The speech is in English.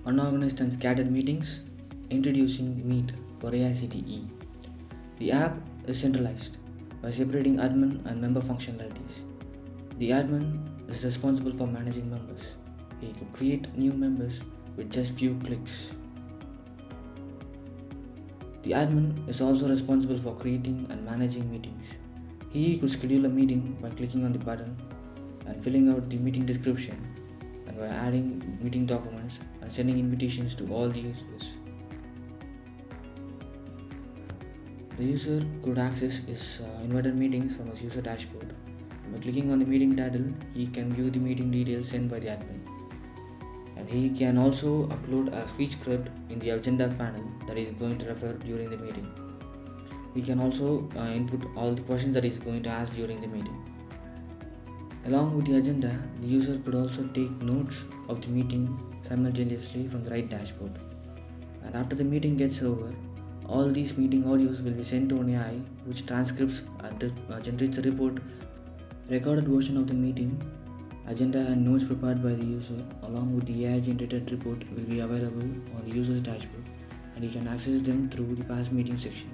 unorganized and scattered meetings, introducing Meet for AICTE. The app is centralized by separating admin and member functionalities. The admin is responsible for managing members. He could create new members with just few clicks. The admin is also responsible for creating and managing meetings. He could schedule a meeting by clicking on the button and filling out the meeting description, and by adding meeting documents and sending invitations to all the users. The user could access his invited meetings from his user dashboard. By clicking on the meeting title, he can view the meeting details sent by the admin. And he can also upload a speech script in the agenda panel that is going to refer during the meeting. He can also input all the questions that he is going to ask during the meeting. Along with the agenda, the user could also take notes of the meeting simultaneously from the right dashboard. And after the meeting gets over, all these meeting audios will be sent to an AI which transcribes and generates a report. Recorded version of the meeting, agenda and notes prepared by the user along with the AI generated report will be available on the user's dashboard, and he can access them through the past meeting section.